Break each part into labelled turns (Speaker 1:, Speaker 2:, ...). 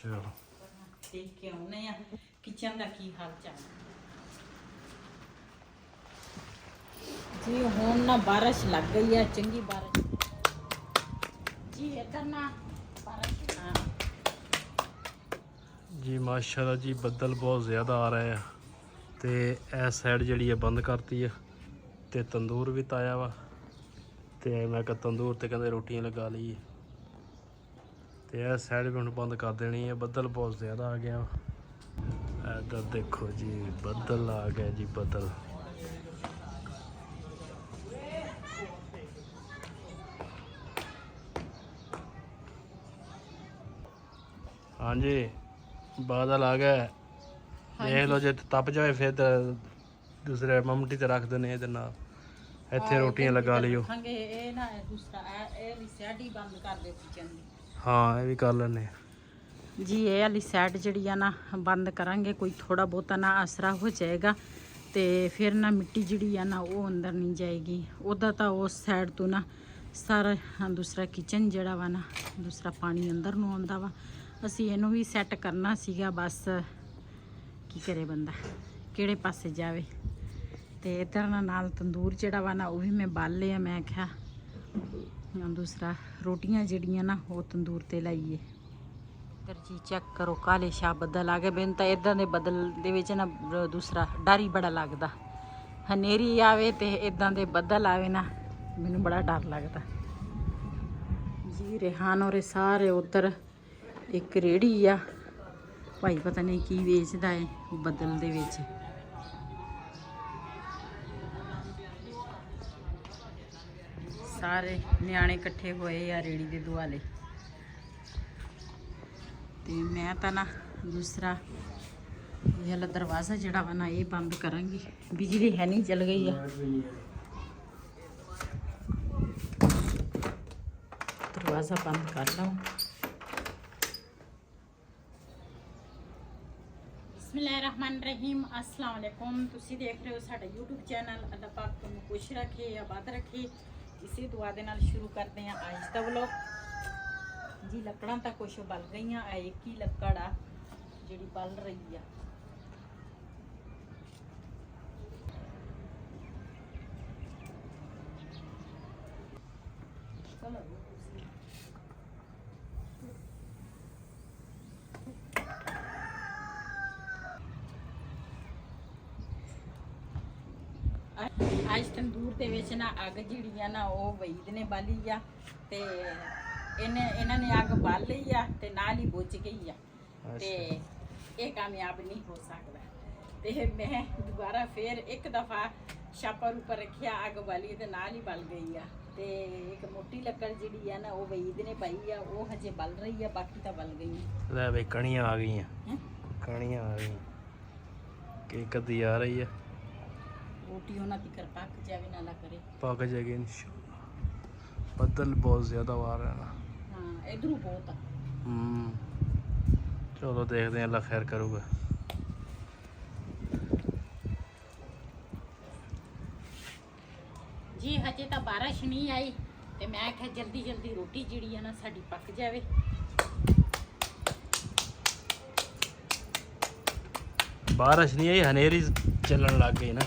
Speaker 1: ਚਲੋ
Speaker 2: ਦੇਖ ਕੇ ਆਉਨੇ ਆ ਕਿਚਨ ਦਾ ਕੀ ਹਾਲ ਚਾਲ ਜੀ। ਹੁਣ ਨਾ ਬਾਰਿਸ਼ ਲੱਗ ਗਈ ਆ, ਚੰਗੀ ਬਾਰਿਸ਼ ਜੀ। ਇੱਧਰ ਨਾ ਬਾਰਿਸ਼
Speaker 1: ਜੀ ਮਾਸ਼ਾਅੱਲਾ ਜੀ, ਬੱਦਲ ਬਹੁਤ ਜ਼ਿਆਦਾ ਆ ਰਹੇ ਆ ਤੇ ਇਸ ਸਾਈਡ ਜਿਹੜੀ ਹੈ ਬੰਦ ਕਰਤੀ ਆ ਤੇ ਤੰਦੂਰ ਵੀ ਤਾਇਆ ਵਾ ਤੇ ਮੈਂ ਕਿਹਾ ਤੰਦੂਰ ਤੇ ਕਹਿੰਦੇ ਰੋਟੀਆਂ ਲਗਾ ਲਈਏ ਤੇ ਇਸ ਸਾਈਡ ਵੀ ਹੁਣ ਬੰਦ ਕਰ ਦੇਣੀ ਹੈ। ਬੱਦਲ ਬਹੁਤ ਜ਼ਿਆਦਾ ਆ ਗਿਆ ਵਾ। ਇੱਧਰ ਦੇਖੋ ਜੀ, ਬੱਦਲ ਆ ਗਏ ਜੀ, ਬੱਦਲ। ਹਾਂਜੀ ਬਾਦਲ ਆ ਗਏ। ਦੇਖ ਲਓ ਜੇ ਤਪ ਜਾਵੇ ਫਿਰ ਤਾਂ ਦੂਸਰੇ ਮਮਟੀ ਤੇ ਰੱਖ ਦਿੰਦੇ ਇਹਦੇ ਨਾਲ, ਇੱਥੇ ਰੋਟੀਆਂ ਲਗਾ ਲਿਓ।
Speaker 2: ਇਹ ਨਾ ਦੂਸਰਾ ਇਹ ਵਾਲੀ ਸਾਈਡ ਹੀ ਬੰਦ ਕਰ ਦਿਓ ਕਿਚਨ ਦੀ।
Speaker 1: ਹਾਂ ਇਹ ਵੀ ਕਰ ਲੈਣੇ
Speaker 2: ਜੀ। ਇਹ ਵਾਲੀ ਸਾਈਡ ਜਿਹੜੀ ਆ ਨਾ ਬੰਦ ਕਰਾਂਗੇ, ਕੋਈ ਥੋੜਾ ਬਹੁਤਾ ਨਾ ਆਸਰਾ ਹੋ ਜਾਏਗਾ ਤੇ ਫਿਰ ਨਾ ਮਿੱਟੀ ਜਿਹੜੀ ਆ ਨਾ ਉਹ ਅੰਦਰ ਨਹੀਂ ਜਾਏਗੀ। ਉਹਦਾ ਤਾਂ ਉਸ ਸਾਈਡ ਤੋਂ ਨਾ ਸਾਰਾ ਦੂਸਰਾ ਕਿਚਨ ਜਿਹੜਾ ਵਾ ਨਾ, ਦੂਸਰਾ ਪਾਣੀ ਅੰਦਰ ਨੂੰ ਆਉਂਦਾ ਵਾ। ਅਸੀਂ ਇਹਨੂੰ ਵੀ ਸੈੱਟ ਕਰਨਾ ਸੀਗਾ, ਬਸ ਕੀ ਕਰੇ ਬੰਦਾ, ਕਿਹੜੇ ਪਾਸੇ ਜਾਵੇ। ਤੇ ਇੱਧਰ ਨਾਲ ਤੰਦੂਰ ਜਿਹੜਾ ਵਾ ਨਾ ਉਹ ਵੀ ਮੈਂ ਬਾਲ ਲਿਆ। ਮੈਂ ਕਿਹਾ ਦੂਸਰਾ ਰੋਟੀਆਂ ਜਿਹੜੀਆਂ ਨਾ ਉਹ ਤੰਦੂਰ ਤੇ ਲਾਈਏ। ਇੱਧਰ ਜੀ ਚੈੱਕ ਕਰੋ, ਕਾਲੇ ਸ਼ਾਹ ਬੱਦਲ ਆ ਗਏ। ਮੈਨੂੰ ਤਾਂ ਇੱਦਾਂ ਦੇ ਬੱਦਲ ਦੇ ਵਿੱਚ ਨਾ ਦੂਸਰਾ ਡਰ ਹੀ ਬੜਾ ਲੱਗਦਾ। ਹਨੇਰੀ ਆਵੇ ਤੇ ਇੱਦਾਂ ਦੇ ਬੱਦਲ ਆਵੇ ਨਾ, ਮੈਨੂੰ ਬੜਾ ਡਰ ਲੱਗਦਾ ਜੀ। ਰਿਹਾਨ ਔਰ ਸਾਰੇ ਉੱਧਰ ਇੱਕ ਰੇੜੀ ਆ, ਭਾਈ ਪਤਾ ਨਹੀਂ ਕੀ ਵੇਚਦਾ ਹੈ ਬੱਦਲ ਦੇ ਵਿੱਚ। ਸਾਰੇ ਨਿਆਣੇ ਇਕੱਠੇ ਹੋਏ ਆ ਰੇੜੀ ਦੇ ਦੁਆਲੇ ਤੇ ਮੈਂ ਤਾਂ ਨਾ ਦੂਸਰਾ ਇਹ ਵਾਲਾ ਦਰਵਾਜ਼ਾ ਜਿਹੜਾ ਵਾ ਨਾ ਇਹ ਬੰਦ ਕਰਾਂਗੀ। ਬਿਜਲੀ ਹੈ ਨਹੀਂ, ਚਲ ਗਈ ਆ। ਦਰਵਾਜ਼ਾ ਬੰਦ ਕਰ ਲਵਾਂ। ਬਿਸਮਿल्लाहिर्रहमानिर्रहीम। अस्सलाम वालेकुम। ਤੁਸੀਂ ਦੇਖ ਰਹੇ ਹੋ ਸਾਡਾ YouTube ਚੈਨਲ। ਅੱਲਾਹ ਪਾਕ ਤੁਹਾਨੂੰ ਖੁਸ਼ ਰੱਖੇ, ਆਬਾਦ ਰੱਖੇ। ਇਸੇ ਦੁਆ ਦੇ ਨਾਲ ਸ਼ੁਰੂ ਕਰਦੇ ਹਾਂ ਅੱਜ ਦਾ ਵਲੋਗ ਜੀ। ਲੱਕੜਾਂ ਤਾਂ ਕੁਛ ਬਲ ਗਈਆਂ, ਆ ਇੱਕ ਹੀ ਲੱਕੜ ਆ ਜਿਹੜੀ ਬਲ ਰਹੀ ਆ। ਅੱਜ ਤੰਦੂਰ ਦੇ ਵਿੱਚ ਨਾ ਅੱਗ ਜਿਹੜੀ ਆ ਨਾ ਉਹ ਵਈਦ ਨੇ ਬਾਲੀ ਆ ਤੇ ਇਹਨਾਂ ਨੇ ਅੱਗ ਬਾਲ ਲਈ ਆ ਤੇ ਨਾਲ ਹੀ ਬੁੱਝ ਗਈ ਆ ਤੇ ਇਹ ਕਾਮਯਾਬ ਨਹੀਂ ਹੋ ਸਕਦਾ। ਤੇ ਮੈਂ ਦੁਬਾਰਾ ਫੇਰ ਇੱਕ ਦਫਾ ਛਾਪਰ ਉੱਪਰ ਰੱਖਿਆ, ਅੱਗ ਬਾਲੀ ਤੇ ਨਾਲ ਹੀ ਬਲ ਗਈ ਆ। ਤੇ ਇੱਕ ਮੋਟੀ ਲੱਕੜ ਜਿਹੜੀ ਆ ਨਾ ਉਹ ਵਈਦ ਨੇ ਪਾਈ ਆ, ਉਹ ਹਜੇ ਬਲ ਰਹੀ ਆ, ਬਾਕੀ ਤਾਂ ਬਲ ਗਈ।
Speaker 1: ਲੈ ਬਈ ਕਣੀਆਂ ਆ ਗਈਆਂ, ਕਣੀਆਂ ਆ ਗਈਆਂ ਕਿ ਕਦੀ ਆ ਰਹੀ ਆ।
Speaker 2: ਰੋਟੀ ਉਹਨਾਂ ਦੀ ਕਰ ਪੱਕ ਜਾਵੇ, ਨਾ ਲਾ ਕਰੇ
Speaker 1: ਪੱਕ ਜਾਏਗੀ ਇਨਸ਼ਾਅੱਲਾ। ਬੱਦਲ ਬਹੁਤ ਜ਼ਿਆਦਾ ਆ ਰਿਹਾ ਨਾ।
Speaker 2: ਹਾਂ ਇਧਰੋਂ ਬਹੁਤ ਆ।
Speaker 1: ਚਲੋ ਦੇਖਦੇ ਹਾਂ, ਅੱਲਾ ਖੈਰ ਕਰੂਗਾ।
Speaker 2: ਜੀ ਹਜੇ ਤਾਂ ਬਾਰਿਸ਼ ਨਹੀਂ ਆਈ ਤੇ ਮੈਂ ਕਿਹਾ ਜਲਦੀ ਜਲਦੀ ਰੋਟੀ ਜਿਹੜੀ ਆ ਨਾ ਸਾਡੀ ਪੱਕ ਜਾਵੇ।
Speaker 1: ਬਾਰਿਸ਼ ਨਹੀਂ ਆਈ, ਹਨੇਰੀ ਚੱਲਣ ਲੱਗ ਗਈ ਨਾ।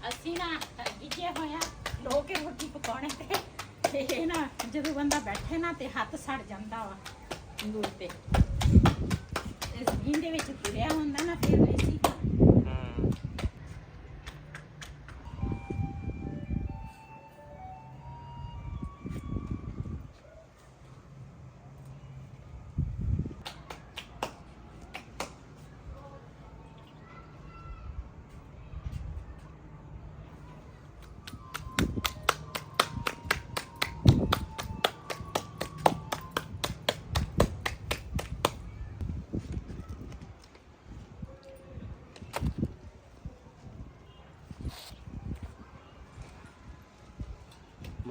Speaker 1: ਅਸੀਂ ਨਾ ਗਿੱਜੇ ਹੋਇਆ ਲੋਕ ਰੋਟੀ ਪਕਾਉਣੇ ਤੇ ਇਹ ਨਾ ਜਦੋਂ ਬੰਦਾ ਬੈਠੇ ਨਾ ਤੇ ਹੱਥ ਸੜ ਜਾਂਦਾ ਵਾ ਤੰਦੂਰ ਤੇ। ਇਸ ਜ਼ਮੀਨ ਦੇ ਵਿੱਚ ਤੁਰਿਆ ਹੁੰਦਾ ਨਾ ਫਿਰ ਨਹੀਂ ਸੀ।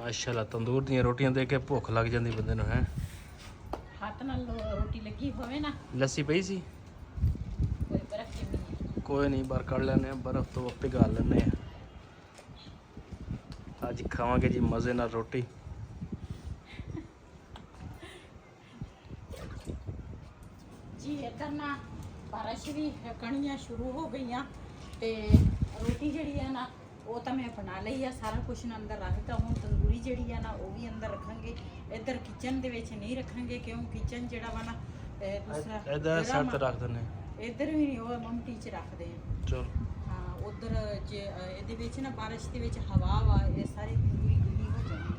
Speaker 1: ਮਾਸ਼ਾਅੱਲਾ ਤੰਦੂਰ ਦੀਆਂ ਰੋਟੀਆਂ ਦੇਖ ਕੇ ਭੁੱਖ ਲੱਗ ਜਾਂਦੀ ਬੰਦੇ ਨੂੰ ਹੈ।
Speaker 2: ਹੱਥ ਨਾਲ ਰੋਟੀ ਲੱਗੀ ਹੋਵੇ ਨਾ,
Speaker 1: ਲੱਸੀ ਪਈ ਸੀ,
Speaker 2: ਕੋਈ ਬਰਫ਼ ਨਹੀਂ।
Speaker 1: ਕੋਈ ਨਹੀਂ ਬਾਹਰ ਕੱਢ ਲੈਂਦੇ ਆ, ਬਰਫ਼ ਤੋਂ ਪਿਘਾਲ ਲੈਂਦੇ ਆ। ਅੱਜ ਖਾਵਾਂਗੇ ਜੀ ਮਜ਼ੇ ਨਾਲ ਰੋਟੀ।
Speaker 2: ਜੀ ਇੱਧਰ ਨਾ ਬਾਰਿਸ਼ ਵੀ ਕਣੀਆਂ ਸ਼ੁਰੂ ਹੋ ਗਈਆਂ ਤੇ ਰੋਟੀ ਜਿਹੜੀ ਆ ਨਾ ਉਹ ਤਾਂ ਮੈਂ ਬਣਾ ਲਈ ਆ, ਸਾਰਾ ਕੁਝ ਨਾ ਅੰਦਰ ਰੱਖਤਾ। ਹੁਣ ਤੰਦੂਰੀ ਜਿਹੜੀ ਆ ਨਾ ਉਹ ਵੀ ਅੰਦਰ ਰੱਖਾਂਗੇ। ਇੱਧਰ ਕਿਚਨ ਦੇ ਵਿੱਚ ਨਹੀਂ ਰੱਖਾਂਗੇ ਕਿਉਂ ਕਿਚਨ ਜਿਹੜਾ ਵਾ ਨਾ ਦੂਸਰਾ
Speaker 1: ਇਹਦਾ ਸਾਈਡ ਤੇ ਰੱਖ ਦਿੰਦੇ
Speaker 2: ਇੱਧਰ ਵੀ ਨਹੀਂ, ਉਹ ਮਮਟੀ 'ਚ ਰੱਖਦੇ ਆ।
Speaker 1: ਚਲੋ
Speaker 2: ਹਾਂ ਉਧਰ ਜੇ ਇਹਦੇ ਵਿੱਚ ਨਾ ਬਾਰਿਸ਼ ਦੇ ਵਿੱਚ ਹਵਾ ਵਾ, ਇਹ ਸਾਰੀ ਤੰਦੂਰੀ ਗਿੱਲੀ ਹੋ ਜਾਂਦੀ ਹੈ।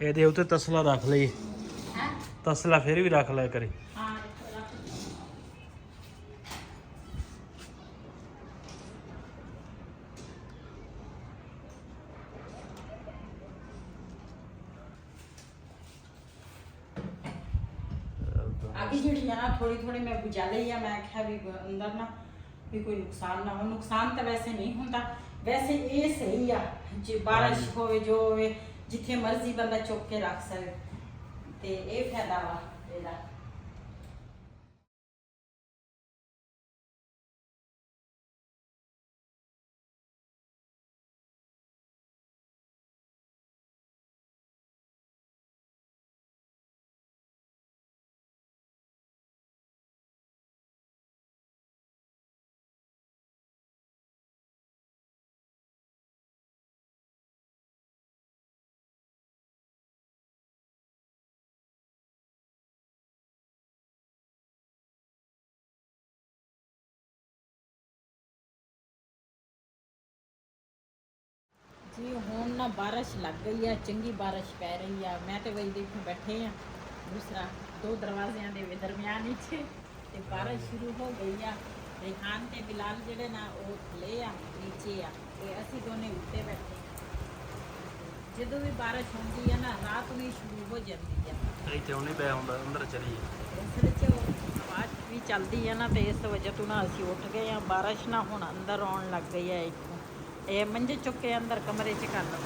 Speaker 1: ਇਹਦੇ ਉੱਤੇ ਤਸਲਾ ਰੱਖ ਲਈ,
Speaker 2: ਹੈ
Speaker 1: ਤਸਲਾ ਫਿਰ ਵੀ ਰੱਖ ਲਿਆ ਕਰੇ।
Speaker 2: ਹਾਂ अभी जी ना थोड़ी थोड़ी मैं बुझा ली है। मैं आख्या भी अंदर ना भी कोई नुकसान ना हो। नुकसान तो वैसे नहीं होता, वैसे ये सही आ जो बारिश होवे जो होवे जिथे मर्जी बंदा चुक के रख सके ते ये फायदा वा ਇਹਦਾ। जी ਹੁਣ ਨਾ ਬਾਰਿਸ਼ ਲੱਗ ਗਈ ਆ, ਚੰਗੀ ਬਾਰਿਸ਼ ਪੈ ਰਹੀ ਆ। ਮੈਂ ਤੇ ਵਈ ਦੇਖੋ ਬੈਠੇ ਆ ਦੂਸਰਾ ਦੋ ਦਰਵਾਜ਼ਿਆਂ ਦੇ ਦਰਮਿਆਨ ਵਿੱਚ ਤੇ ਬਾਰਿਸ਼ ਸ਼ੁਰੂ ਹੋ ਗਈ ਆ। ਰਿਹਾਨ ਤੇ ਬਿਲਾਲ ਜਿਹੜੇ ਨਾ ਉਹ ਥੱਲੇ ਆ, ਨੀਚੇ ਆ ਤੇ ਅਸੀਂ ਦੋਨੇ ਉੱਤੇ ਬੈਠੇ। ਜਦੋਂ ਵੀ ਬਾਰਿਸ਼ ਹੁੰਦੀ ਆ ਨਾ ਰਾਤ ਨੂੰ ਹੀ ਸ਼ੁਰੂ ਹੋ ਜਾਂਦੀ ਆ।
Speaker 1: ਇੱਥੇ ਉਹਨੇ ਪਿਆ ਹੁੰਦਾ, ਅੰਦਰ ਚਲੀ
Speaker 2: ਇਸ ਵਿੱਚ ਆਵਾਜ਼ ਵੀ ਚੱਲਦੀ ਆ ਨਾ ਤੇ ਇਸ ਵਜ੍ਹਾ ਤੋਂ ਨਾ ਅਸੀਂ ਉੱਠ ਗਏ ਆ। ਬਾਰਿਸ਼ ਨਾ ਹੁਣ ਅੰਦਰ ਆਉਣ ਲੱਗ ਗਈ ਆ। ਇੱਥੋਂ ਇਹ ਮੰਜੇ ਚੁੱਕ ਕੇ ਅੰਦਰ ਕਮਰੇ 'ਚ ਕਰ ਲਓ।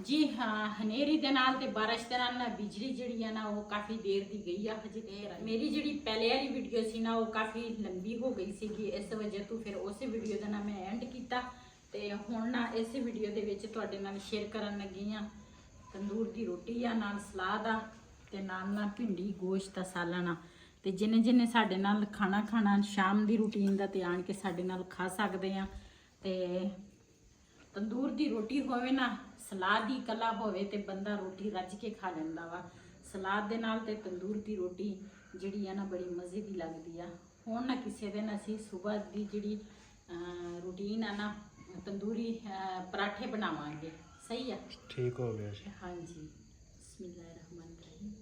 Speaker 2: ਜੀ ਹਾਂ ਹਨੇਰੀ ਦੇ ਨਾਲ ਤੇ ਬਾਰਿਸ਼ ਦੇ ਨਾਲ ਨਾ ਬਿਜਲੀ ਜਿਹੜੀ ਆ ਨਾ ਉਹ ਕਾਫੀ ਦੇਰ ਦੀ ਗਈ ਆ। ਹਜੇ ਦੇਰ ਮੇਰੀ ਜਿਹੜੀ ਪਹਿਲੇ ਵਾਲੀ ਵੀਡੀਓ ਸੀ ਨਾ ਉਹ ਕਾਫੀ ਲੰਬੀ ਹੋ ਗਈ ਸੀਗੀ, ਇਸ ਵਜ੍ਹਾ ਤੋਂ ਫਿਰ ਉਸੇ ਵੀਡੀਓ ਦਾ ਨਾ ਮੈਂ ਐਂਡ ਕੀਤਾ ਤੇ ਹੁਣ ਨਾ ਇਸੇ ਵੀਡੀਓ ਦੇ ਵਿੱਚ ਤੁਹਾਡੇ ਨਾਲ ਸ਼ੇਅਰ ਕਰਨ ਲੱਗੀ ਆ ਤੰਦੂਰ ਦੀ ਰੋਟੀ ਆ, ਨਾਲ ਸਲਾਦ ਆ ਤੇ ਨਾਲ ਭਿੰਡੀ ਗੋਸ਼ਤ ਦਾ ਸਾਲਨ ਆ। ਤੇ ਜਿੰਨੇ ਜਿੰਨੇ ਸਾਡੇ ਨਾਲ ਖਾਣਾ ਸ਼ਾਮ ਦੀ ਰੂਟੀਨ ਦਾ ਤੇ ਆਣ ਕੇ ਸਾਡੇ ਨਾਲ ਖਾ ਸਕਦੇ ਆ। ਤੇ ਤੰਦੂਰ ਦੀ ਰੋਟੀ ਹੋਵੇ ਨਾ, ਸਲਾਦ ਦੀ ਕਲਾ ਹੋਵੇ ਤੇ ਬੰਦਾ ਰੋਟੀ ਰੱਜ ਕੇ ਖਾ ਲੈਂਦਾ ਵਾ। ਸਲਾਦ ਦੇ ਨਾਲ ਤੇ ਤੰਦੂਰ ਦੀ ਰੋਟੀ ਜਿਹੜੀ ਆ ਨਾ ਬੜੀ ਮਜ਼ੇ ਦੀ ਲੱਗਦੀ ਆ। ਹੁਣ ਨਾ ਕਿਸੇ ਦਿਨ ਅਸੀਂ ਸਵੇਰ ਦੀ ਜਿਹੜੀ ਰੂਟੀਨ ਆ ਨਾ ਤੰਦੂਰੀ ਪਰਾਠੇ ਬਣਾਵਾਂਗੇ। ਸਹੀ ਆ,
Speaker 1: ਠੀਕ ਹੋ ਗਿਆ ਜੀ।
Speaker 2: ਹਾਂਜੀ ਬਿਸਮਿल्लाहिर्रहमानिर्रहीम।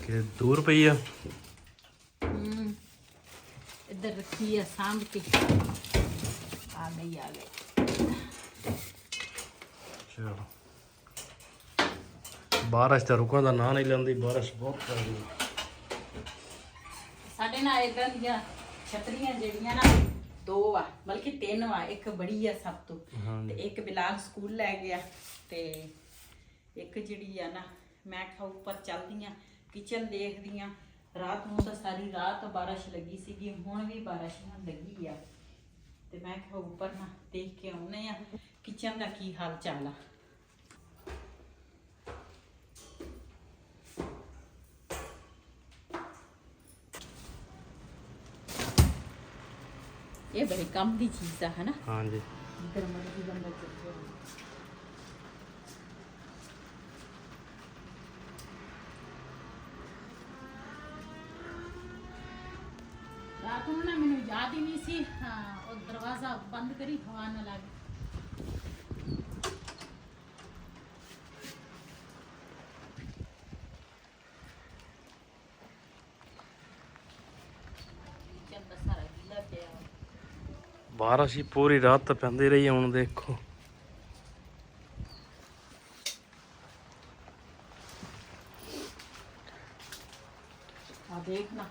Speaker 1: ਕਿ ਦੂਰ ਪਈ ਆ
Speaker 2: ਇੱਧਰ ਰੱਖੀ ਆ ਸਾਂਭ ਕੇ। ਆ ਗਈ
Speaker 1: ਚਲੋ ਬਾਰਿਸ਼ ਤਾਂ ਰੁਕਣ ਦਾ ਨਾਂ ਨਹੀਂ ਲੈਂਦੀ, ਬਾਰਿਸ਼ ਬਹੁਤ ਪੈ ਰਹੀ ਹੈ।
Speaker 2: ਸਾਡੇ ਨਾਲ ਇਦਾਂ ਦੀਆਂ ਛਤਰੀਆਂ ਜਿਹੜੀਆਂ ਨਾ ਦੋ ਆ, ਬਲਕਿ ਤਿੰਨ ਆ। ਇੱਕ ਬੜੀ ਆ ਸਭ ਤੋਂ ਤੇ ਇੱਕ ਬਿਲਾਲ ਸਕੂਲ ਲੈ ਗਿਆ ਤੇ ਇੱਕ ਜਿਹੜੀ ਆ ਨਾ ਮੈਂ ਕਿਹਾ ਉੱਪਰ ਚੱਲਦੀ ਆ ਕਿਚਨ ਦੇਖਦੀ ਆ। ਰਾਤ ਨੂੰ ਤਾਂ ਸਾਰੀ ਰਾਤ ਬਾਰਿਸ਼ ਲੱਗੀ ਸੀਗੀ, ਹੁਣ ਵੀ ਬਾਰਿਸ਼ ਨਾ ਲੱਗੀ ਆ ਤੇ ਮੈਂ ਕਿਹਾ ਉੱਪਰ ਨਾ ਦੇਖ ਕੇ ਆਉਨੇ ਆ ਕਿਚਨ ਦਾ ਕੀ ਹਾਲ ਚਾਲ ਆ। ਇਹ ਬੜੇ ਕੰਮ ਦੀ ਚੀਜ਼ ਆ ਹੈ ਨਾ।
Speaker 1: ਹਾਂਜੀ
Speaker 2: ਗਰਮ ਦੀ ਬੰਦਾ ਚੱਲਦਾ ਰਾਤ ਨੂੰ ਨਾ ਮੈਨੂੰ ਯਾਦ ਹੀ ਨਹੀਂ ਸੀ ਉਹ ਦਰਵਾਜ਼ਾ ਬੰਦ ਕਰੀ ਹਵਾ ਨਾ ਲੱਗੇ। ਚੰਦਾ ਸਾਰਾ ਗਿੱਲਾ ਪਿਆ
Speaker 1: ਬਾਰਿਸ਼ ਹੀ ਪੂਰੀ ਰਾਤ ਤਾਂ ਪੈਂਦੀ ਰਹੀ। ਹੁਣ ਦੇਖੋ
Speaker 2: ਆ ਦੇਖ ਨਾ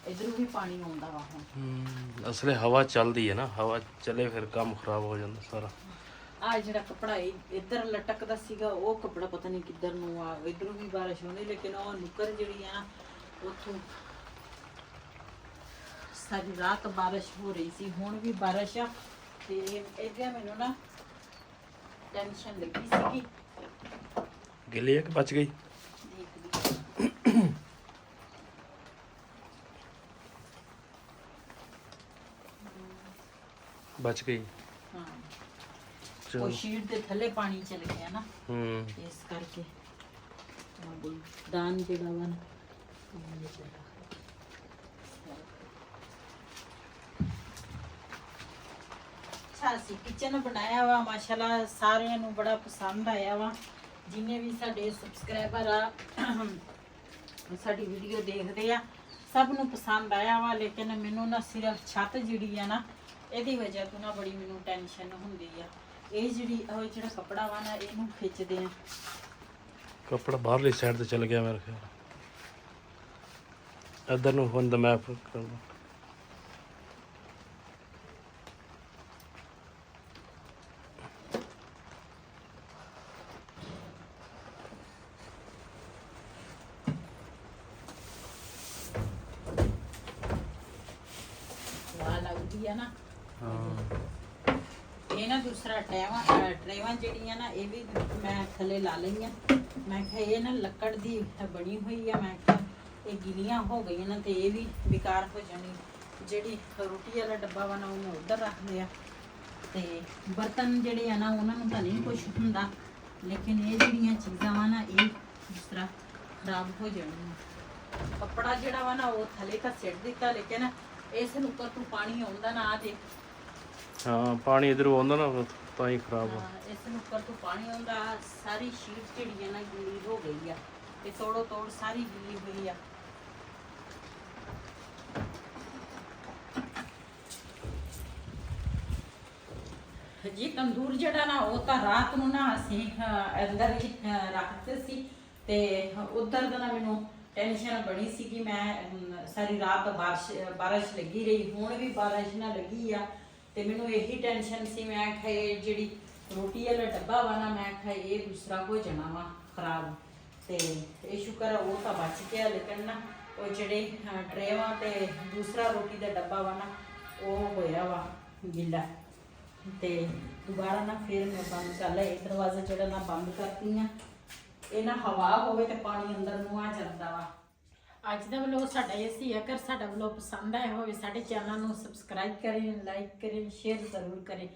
Speaker 2: ਇਧਰੋਂ ਵੀ ਪਾਣੀ ਆਉਂਦਾ ਵਾ ਹੁਣ।
Speaker 1: ਅਸਲੇ ਹਵਾ ਚੱਲਦੀ ਹੈ ਨਾ, ਹਵਾ ਚੱਲੇ ਫਿਰ ਕੰਮ ਖਰਾਬ ਹੋ ਜਾਂਦਾ ਸਾਰਾ।
Speaker 2: ਆ ਜਿਹੜਾ ਕੱਪੜਾ ਇੱਧਰ ਲਟਕਦਾ ਸੀਗਾ ਉਹ ਕੱਪੜਾ ਪਤਾ ਨਹੀਂ ਕਿੱਧਰ ਨੂੰ ਆ। ਇਧਰੋਂ ਵੀ ਬਾਰਿਸ਼ ਹੋਣੀ ਲੇਕਿਨ ਉਹ ਨੁੱਕਰ ਜਿਹੜੀ ਆ ਨਾ ਉੱਥੋਂ ਸਾਰੀ ਰਾਤ ਬਾਰਿਸ਼ ਹੋ ਰਹੀ ਸੀ। ਹੁਣ ਵੀ ਬਾਰਿਸ਼ ਆ ਤੇ ਇਹਦੇ ਮੈਨੂੰ ਨਾ ਟੈਨਸ਼ਨ ਲੱਗੀ ਸੀਗੀ।
Speaker 1: ਗਿੱਲੀ ਹੈ ਕਿ ਬਚ ਗਈ?
Speaker 2: ਦੇਖਦੀ
Speaker 1: ਬਚ ਗਈ।
Speaker 2: ਹਾਂ
Speaker 1: ਚਲੋ।
Speaker 2: ਉਹ ਸ਼ੀਟ ਦੇ ਥੱਲੇ ਪਾਣੀ ਚਲ ਗਿਆ ਨਾ ਇਸ ਕਰਕੇ ਦਾਨ ਜਿਹੜਾ ਵਾ ਨਾ ਅੱਛਾ ਸੀ ਕਿਚਨ ਬਣਾਇਆ ਵਾ ਮਾਸ਼ਾਅੱਲਾ। ਸਾਰਿਆਂ ਨੂੰ ਬੜਾ ਪਸੰਦ ਆਇਆ ਵਾ। ਜਿੰਨੇ ਵੀ ਸਾਡੇ ਸਬਸਕ੍ਰਾਈਬਰ ਆ ਸਾਡੀ ਵੀਡੀਓ ਦੇਖਦੇ ਆ ਸਭ ਨੂੰ ਪਸੰਦ ਆਇਆ ਵਾ। ਲੇਕਿਨ ਮੈਨੂੰ ਨਾ ਸਿਰਫ ਛੱਤ ਜਿਹੜੀ ਆ ਨਾ ਇਹਦੀ ਵਜ੍ਹਾ ਤੋਂ ਨਾ ਬੜੀ ਮੈਨੂੰ ਟੈਨਸ਼ਨ ਹੁੰਦੀ ਆ। ਇਹ ਜਿਹੜਾ ਕੱਪੜਾ ਵਾ ਨਾ ਇਹਨੂੰ ਖਿੱਚਦੇ ਆ।
Speaker 1: ਕੱਪੜਾ ਬਾਹਰਲੀ ਸਾਈਡ ਤੇ ਚਲ ਗਿਆ ਮੇਰੇ ਖਿਆਲ। ਇੱਧਰ ਨੂੰ ਹੁਣ ਮੈਂ ਕਰਦਾ।
Speaker 2: ਲੱਗਦੀ ਆ ਨਾ
Speaker 1: ਹਾਂ
Speaker 2: ਇਹ ਨਾ ਦੂਸਰਾ ਟਰੇਵਾਂ ਜਿਹੜੀਆਂ ਨਾ ਇਹ ਵੀ ਮੈਂ ਥੱਲੇ ਲਾ ਲਈਆਂ। ਮੈਂ ਕਿਹਾ ਇਹ ਨਾ ਲੱਕੜ ਦੀ ਬਣੀ ਹੋਈ ਆ। ਮੈਂ ਕਿਹਾ ਇਹ ਗਿੱਲੀਆਂ ਹੋ ਗਈਆਂ ਨਾ ਤੇ ਇਹ ਵੀ ਬੇਕਾਰ ਹੋ ਜਾਣੀ। ਜਿਹੜੀ ਰੋਟੀ ਵਾਲਾ ਡੱਬਾ ਵਾ ਨਾ ਉਹ ਮੈਂ ਉੱਧਰ ਰੱਖ ਲਿਆ ਤੇ ਬਰਤਨ ਜਿਹੜੇ ਆ ਨਾ ਉਹਨਾਂ ਨੂੰ ਤਾਂ ਨਹੀਂ ਕੁਝ ਹੁੰਦਾ ਲੇਕਿਨ ਇਹ ਜਿਹੜੀਆਂ ਚੀਜ਼ਾਂ ਵਾ ਨਾ ਇਹ ਦੂਸਰਾ ਖਰਾਬ ਹੋ ਜਾਣੀਆਂ। ਕੱਪੜਾ ਜਿਹੜਾ ਵਾ ਨਾ ਉਹ ਥੱਲੇ ਤਾਂ ਸਿੱਟ ਦਿੱਤਾ ਲੇਕਿਨ ਇਸ ਨੂੰ ਉੱਪਰ ਤੋਂ ਪਾਣੀ ਆਉਂਦਾ ਨਾ ਆ ਦੇ।
Speaker 1: ਹਾਂ ਪਾਣੀ ਇਧਰੋਂ ਆਉਂਦਾ ਨਾ ਤਾਂ ਹੀ ਖਰਾਬ ਆ।
Speaker 2: ਇਸ ਨੂੰ ਉੱਪਰ ਤੋਂ ਪਾਣੀ ਆਉਂਦਾ। ਸਾਰੀ ਸ਼ੀਟ ਜਿਹੜੀ ਹੈ ਨਾ ਗਿੱਲੀ ਹੋ ਗਈ ਆ ਤੇ ਤੋੜੋ ਤੋੜ ਸਾਰੀ ਗਿੱਲੀ ਹੋਈ ਆ। ਜੀ ਤੰਦੂਰ ਜਿਹੜਾ ਨਾ ਉਹ ਤਾਂ ਰਾਤ ਨੂੰ ਨਾ ਅਸੀਂ ਅੰਦਰ ਹੀ ਰੱਖਦੇ ਸੀ ਤੇ ਉਧਰ ਦਾ ਨਾ ਮੈਨੂੰ ਟੈਨਸ਼ਨ ਬਣੀ ਸੀ ਕਿ ਮੈਂ ਸਾਰੀ ਰਾਤ ਬਾਰਿਸ਼ ਲੱਗੀ ਰਹੀ। ਹੁਣ ਵੀ ਬਾਰਿਸ਼ ਨਾ ਲੱਗੀ ਆ ਤੇ ਮੈਨੂੰ ਇਹੀ ਟੈਨਸ਼ਨ ਸੀ। ਮੈਂ ਕਿਹਾ ਇਹ ਜਿਹੜੀ ਰੋਟੀ ਵਾਲਾ ਡੱਬਾ ਵਾ ਨਾ ਮੈਂ ਕਿਹਾ ਇਹ ਦੂਸਰਾ ਹੋ ਜਾਣਾ ਵਾ ਖਰਾਬ ਤੇ ਇਹ ਸ਼ੁਕਰ ਉਹ ਤਾਂ ਬਚ ਗਿਆ। ਲੇਕਿਨ ਨਾ ਉਹ ਜਿਹੜੇ ਟਰੇਵਾਂ ਤੇ ਦੂਸਰਾ ਰੋਟੀ ਦਾ ਡੱਬਾ ਵਾ ਨਾ ਉਹ ਹੋਇਆ ਵਾ ਗਿੱਲਾ ਤੇ ਦੁਬਾਰਾ ਨਾ ਫਿਰ ਮੈਂ ਬੰਦ ਕਰ ਲਿਆ। ਇਹ ਦਰਵਾਜ਼ਾ ਜਿਹੜਾ ਨਾ ਬੰਦ ਕਰਤੀ ਆ। ਇਹ ਨਾ ਹਵਾ ਹੋਵੇ ਤੇ ਪਾਣੀ ਅੰਦਰ ਨੂੰ ਆ ਜਾਂਦਾ ਵਾ। ਅੱਜ ਦਾ ਵਲੋਗ ਸਾਡਾ ਇਹ ਸੀ। ਅਗਰ ਸਾਡਾ ਵਲੋਗ ਪਸੰਦ ਆਇਆ ਹੋਵੇ ਸਾਡੇ ਚੈਨਲ ਨੂੰ ਸਬਸਕ੍ਰਾਈਬ ਕरें, ਲਾਈਕ करें, ਸ਼ੇਅਰ ਜ਼ਰੂਰ ਕरें।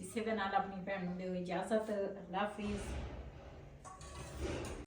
Speaker 2: ਇਸੇ ਦੇ ਨਾਲ ਆਪਣੀ ਭੈਣ ਨੂੰ ਦਿਓ ਇਜਾਜ਼ਤ। ਅੱਲਾਹ ਹਾਫਿਜ਼।